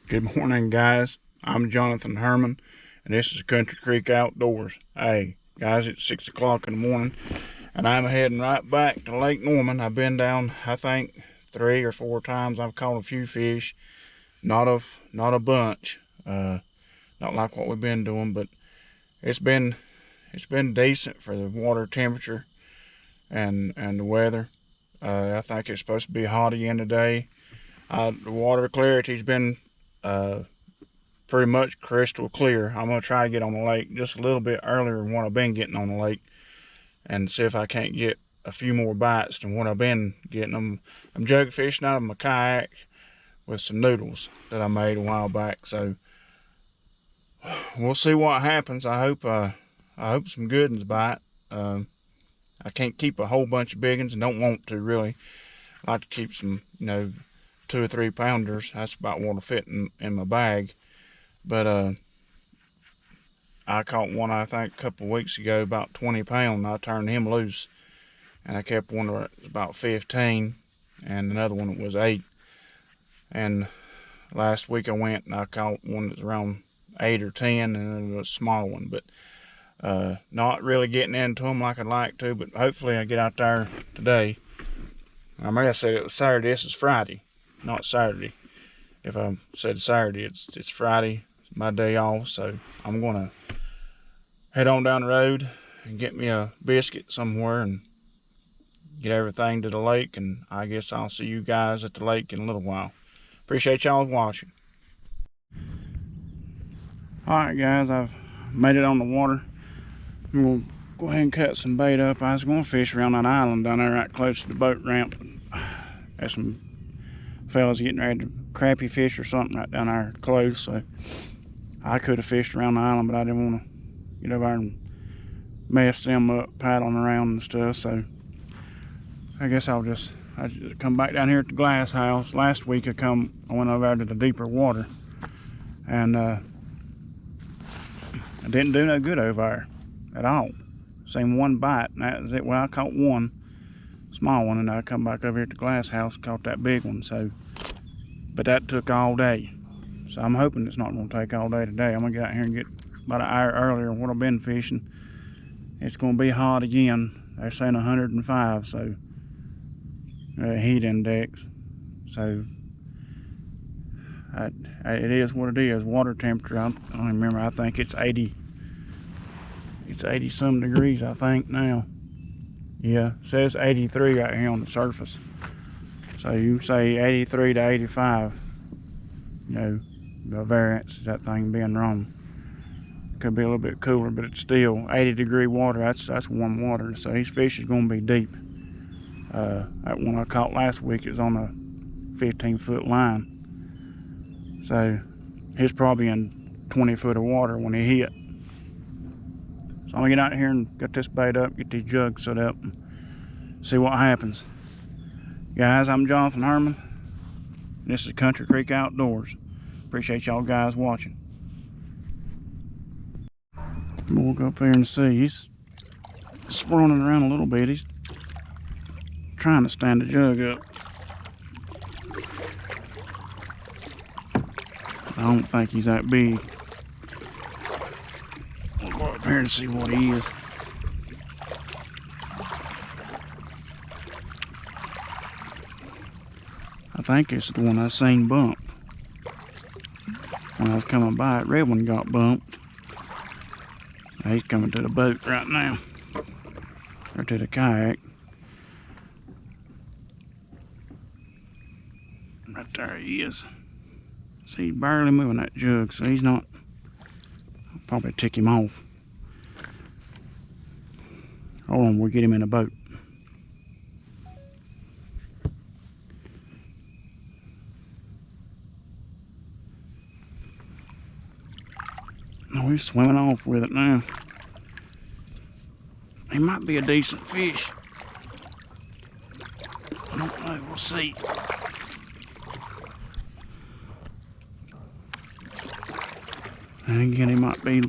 Good morning, guys. I'm Jonathan Herman, and this is Country Creek Outdoors. Hey, guys, it's 6 o'clock in the morning, and I'm heading right back to Lake Norman. I've been down, I think, 3 or 4 times. I've caught a few fish, not a bunch, not like what we've been doing, but it's been decent for the water temperature and the weather. I think it's supposed to be hot again today. The water clarity's been pretty much crystal clear. I'm going to try to get on the lake just a little bit earlier than what I've been getting on the lake and see if I can't get a few more bites than what I've been getting. I'm jug fishing out of my kayak with some noodles that I made a while back, so we'll see what happens. I hope some good ones bite. I can't keep a whole bunch of big ones and don't want to really. I like to keep some, 2 or 3 pounders. That's about what will fit in my bag. But I caught one, I think, a couple of weeks ago, about 20 pounds. I turned him loose, and I kept one that was about 15, and another one that was 8. And last week I went and I caught one that was around 8 or 10, and it was a small one. But not really getting into them like I'd like to, but hopefully I get out there today. I may have said it was Saturday. This is Friday, not Saturday. If I said Saturday, it's Friday. It's my day off, so I'm gonna head on down the road and get me a biscuit somewhere and get everything to the lake, and I guess I'll see you guys at the lake in a little while. Appreciate y'all watching. Alright guys, I've made it on the water. I'm gonna go ahead and cut some bait up. I was gonna fish around that island down there right close to the boat ramp. There's some fellas getting ready to crappie fish or something right down there close, so I could have fished around the island, but I didn't want to get over there and mess them up paddling around and stuff. So I guess I just come back down here at the glass house. Last week I went over there to the deeper water, and I didn't do no good over there at all. Seen one bite, and that was it. Well, I caught one small one, and I come back over here at the glass house and caught that big one. So, but that took all day. So I'm hoping it's not going to take all day today. I'm going to get out here and get about an hour earlier than what I've been fishing. It's going to be hot again. They're saying 105, so heat index. So it is what it is. Water temperature, I don't even remember. I think it's 80. It's 80 some degrees, I think now. Yeah, it says 83 right here on the surface. So you say 83 to 85. The variance, that thing being wrong. Could be a little bit cooler, but it's still 80-degree water. That's warm water. So these fish is going to be deep. That one I caught last week is on a 15-foot line. So he's probably in 20 foot of water when he hit. So I'm gonna get out here and get this bait up, get these jugs set up, and see what happens. Guys, I'm Jonathan Herman. This is Country Creek Outdoors. Appreciate y'all guys watching. We'll go up there and see. He's swirling around a little bit. He's trying to stand the jug up. I don't think he's that big. We'll go up here and see what he is. I think it's the one I seen bump when I was coming by. That red one got bumped. He's coming to the boat right now, or to the kayak. Right there he is. See, he's barely moving that jug, so he's not. I'll probably tick him off. Hold on, we'll get him in the boat. Oh, he's swimming off with it now. He might be a decent fish. I don't know, we'll see. And again, he might be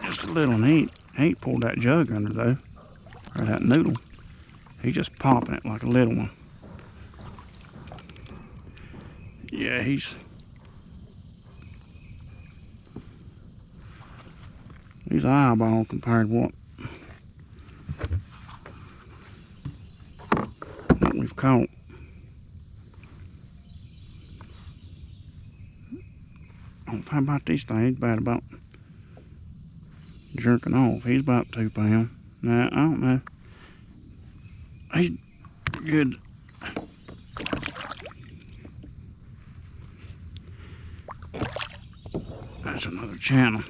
just a little, and he ain't pulled that jug under though, or that noodle. He's just popping it like a little one. Yeah, he's He's an eyeball compared to what we've caught. How about these things? He's bad about jerking off. He's about 2 pounds. Now, I don't know. He's good. That's another channel.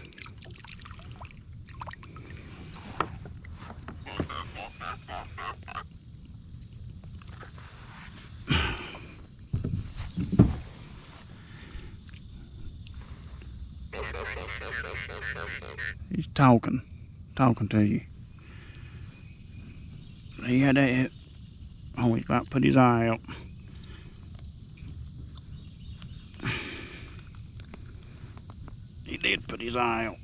He's talking to you. He had that. Oh, he's about to put his eye out. He did put his eye out.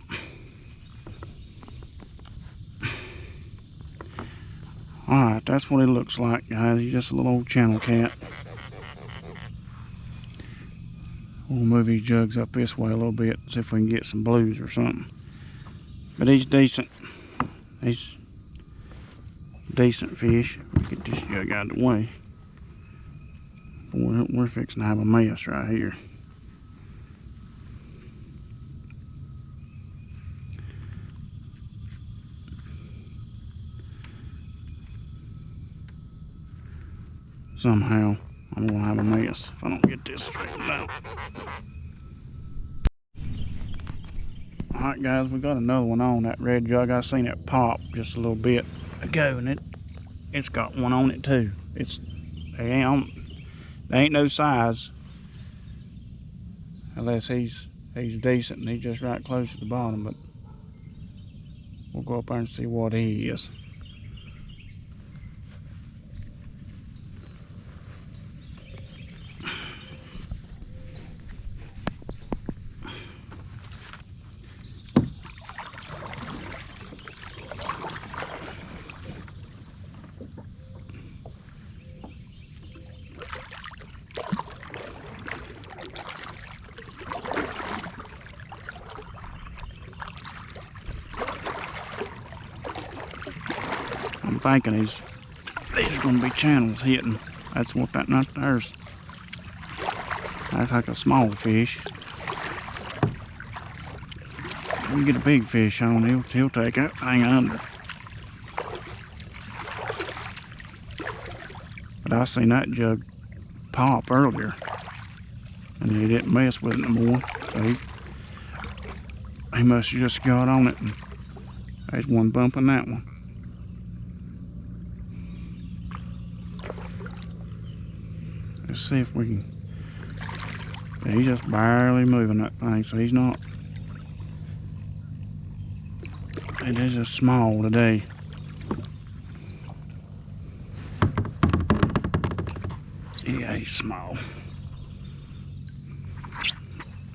Alright, that's what he looks like, guys. He's just a little old channel cat. We'll move his jugs up this way a little bit, see if we can get some blues or something. But he's decent. He's decent fish. Get this jug out of the way. We're fixing to have a mess right here. Somehow, I'm gonna have a mess if I don't get this straightened out. Alright guys, we got another one on that red jug. I seen it pop just a little bit ago, and it's got one on it too. They ain't no size unless he's decent and he's just right close to the bottom, but we'll go up there and see what he is. I'm thinking these are going to be channels hitting. That's what that nut there's. That's like a small fish. When you get a big fish on, he'll take that thing under. But I seen that jug pop earlier, and he didn't mess with it no more. So he must have just got on it, and there's one bumping that one. Let's see if we can. Yeah, he's just barely moving that thing, so he's not. It is just small today. Yeah, he's small.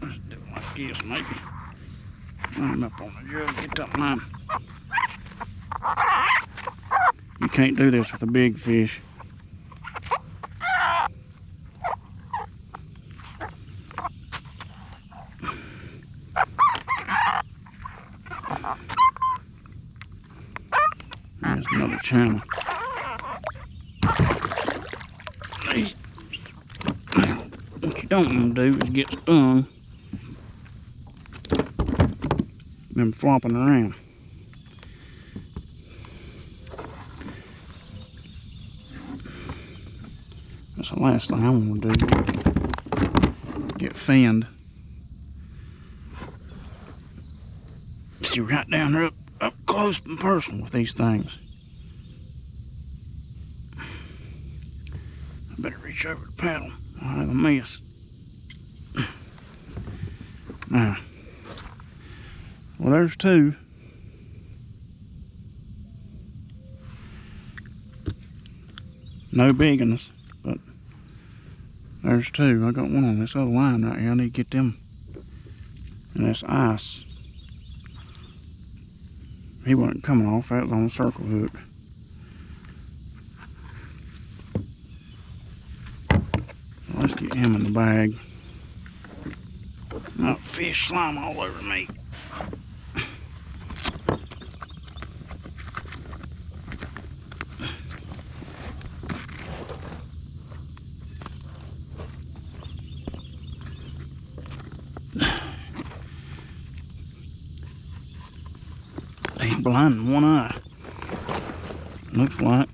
Let's do it like this, maybe. Run him up on the jug, get that line. You can't do this with a big fish. There's another channel. What you don't want to do is get stung and then flopping around. That's the last thing I want to do. Get finned. See right down there up close and personal with these things. I better reach over the paddle. I'll have a mess. Now, well, there's two. No big ones, but there's two. I got one on this other line right here. I need to get them in this ice. He wasn't coming off. That was on a circle hook. So let's get him in the bag. Not fish slime all over me. blind in one eye. Looks like.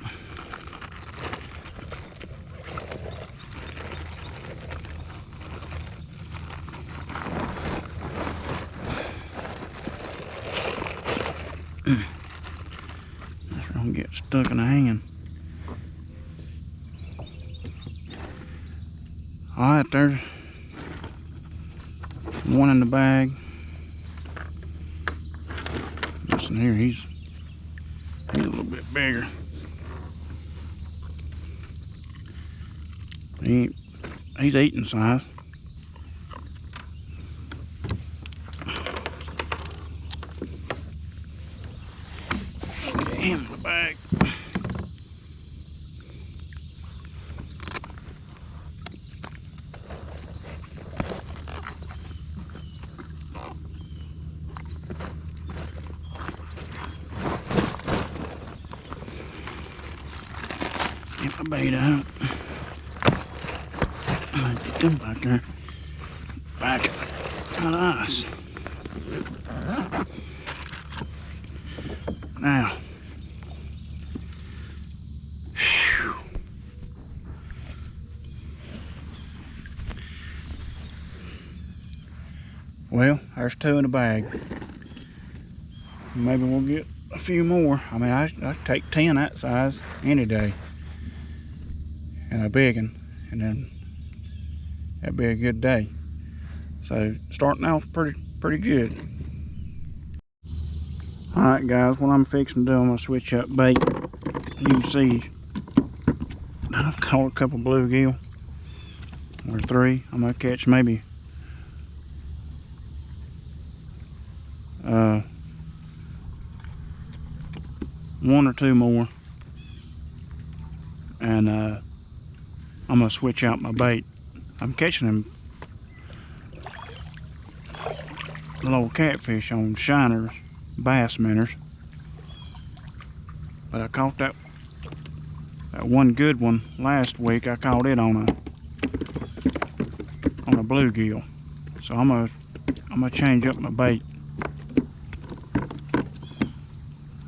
That's gonna get stuck in the hand. Alright, there's one in the bag. This in here, he's a little bit bigger. He's eating size. Get him in the bag. Get my bait out. Get them back there. Back on the ice. Now. Whew. Well, there's 2 in the bag. Maybe we'll get a few more. I mean, I take 10 that size any day. And a big one. And then that'd be a good day. So starting off pretty good. Alright guys, what I'm fixing to do, I'm gonna switch up bait. You can see I've caught a couple bluegill or 3. I'm gonna catch maybe 1 or 2 more, and I'm gonna switch out my bait. I'm catching them little catfish on shiners, bass minnows, but I caught that one good one last week. I caught it on a bluegill, so I'm gonna change up my bait.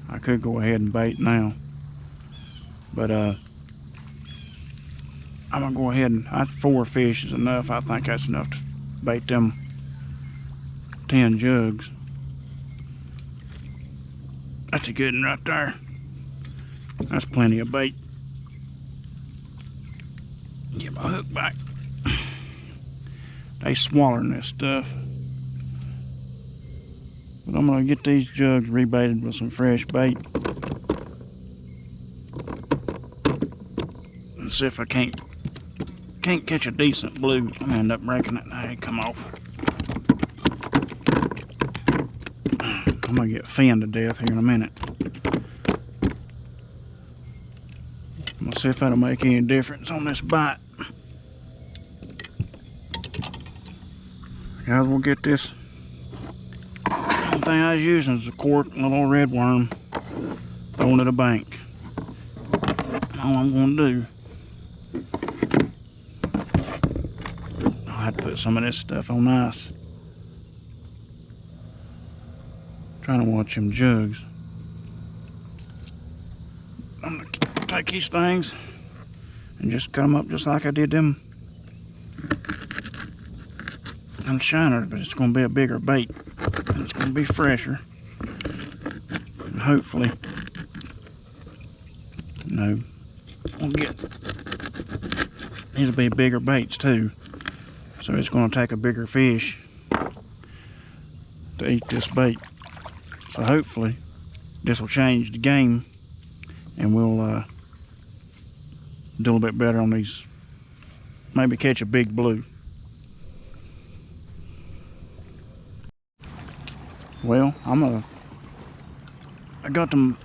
I could go ahead and bait now, but I'm gonna go ahead and 4 fish is enough. I think that's enough to bait them 10 jugs. That's a good one right there. That's plenty of bait. Get my hook back. They swallowing this stuff. But I'm gonna get these jugs rebaited with some fresh bait. And see if I can't catch a decent blue. I'm gonna end up breaking it. Nah, it come off. I'm gonna get finned to death here in a minute. I'm gonna see if that'll make any difference on this bite. Guys, we'll get this. The thing I was using is a quart, a little red worm, thrown at a bank. All I'm gonna do, I'll have to put some of this stuff on ice. Trying to watch them jugs. I'm gonna take these things and just cut them up just like I did them shiners, but it's gonna be a bigger bait and it's gonna be fresher. And hopefully, you know, we'll get, these will be bigger baits too. So it's gonna take a bigger fish to eat this bait. So hopefully this will change the game and we'll do a little bit better on these. Maybe catch a big blue. Well, I got them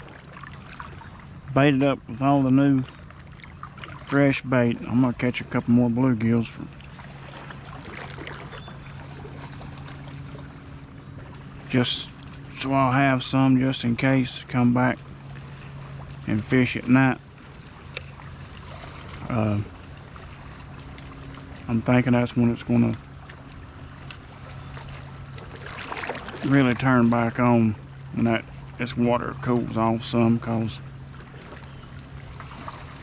baited up with all the new fresh bait. I'm gonna catch a couple more bluegills just so I'll have some just in case to come back and fish at night. I'm thinking that's when it's gonna really turn back on, when that this water cools off some, because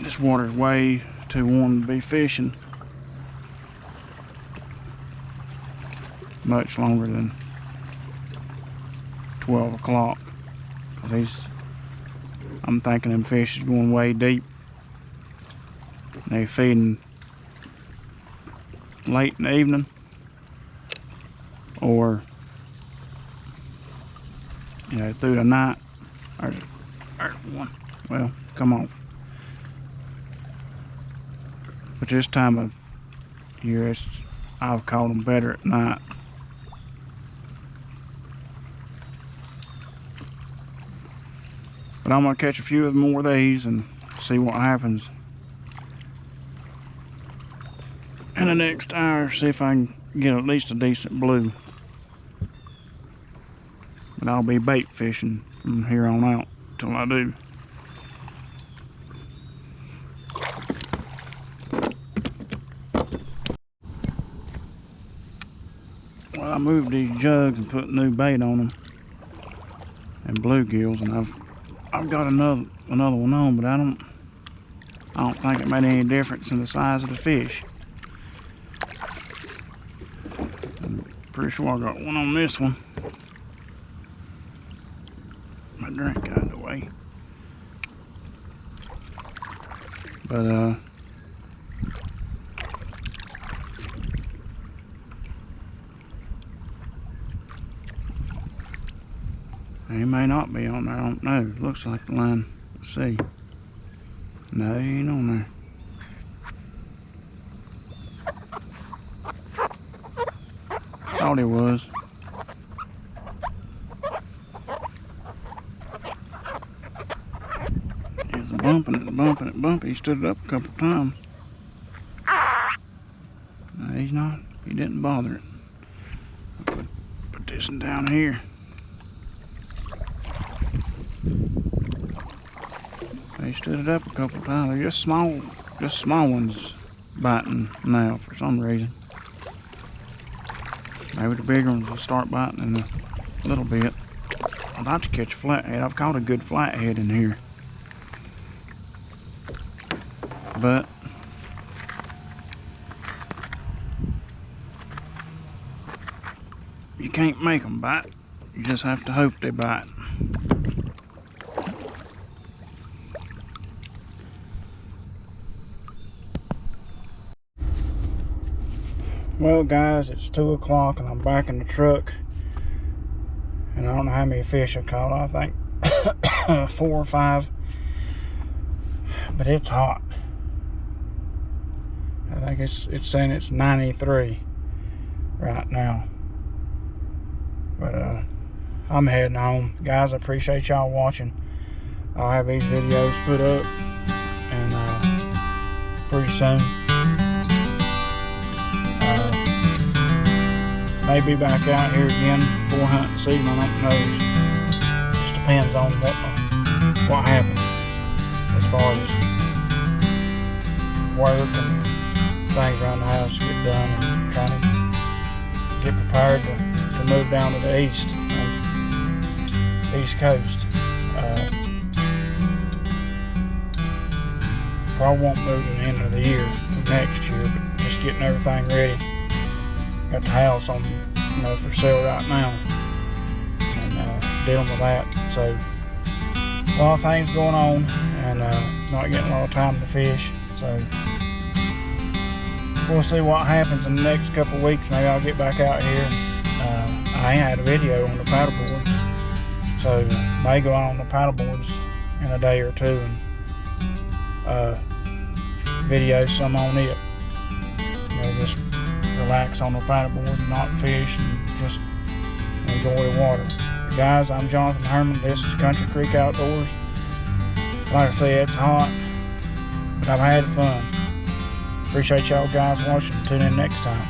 this water is way too warm to be fishing much longer than 12 o'clock. I'm thinking them fish is going way deep. They feeding late in the evening, or through the night. Or one. Well, come on. But this time of year, I've caught them better at night. But I'm gonna catch a few more of these and see what happens in the next hour. See if I can get at least a decent blue. But I'll be bait fishing from here on out till I do. Well, I moved these jugs and put new bait on them and bluegills, and I've got another one on, but I don't think it made any difference in the size of the fish. I'm pretty sure I got one on this one. My drink got in the way. But he may not be on there, I don't know. Looks like the line. Let's see. No, he ain't on there. Thought he was. He's bumping. He stood it up a couple times. No, he's not. He didn't bother it. I'll put this one down here. He stood it up a couple times. They're just small ones biting now for some reason. Maybe the bigger ones will start biting in a little bit. I'd like to catch a flathead. I've caught a good flathead in here, but you can't make them bite. You just have to hope they bite. Well guys, it's 2 o'clock and I'm back in the truck, and I don't know how many fish I caught. I think 4 or 5, but it's hot. I think it's saying it's 93 right now. But I'm heading home. Guys, I appreciate y'all watching. I'll have these videos put up and pretty soon. Maybe back out here again for hunting season. I don't know. Just depends on what happens as far as work and things around the house get done, and trying to get prepared to move down to the east coast. Probably won't move to the end of the year next year, but just getting everything ready. Got the house on, for sale right now, and dealing with that. So a lot of things going on, and not getting a lot of time to fish. So we'll see what happens in the next couple of weeks. Maybe I'll get back out here. I ain't had a video on the paddleboard, so may go out on the paddleboards in a day or two and video some on it. Just relax on the paddleboard and not fish and just enjoy the water. Guys, I'm Jonathan Herman. This is Country Creek Outdoors. Like I say, it's hot, but I've had fun. Appreciate y'all guys watching. Tune in next time.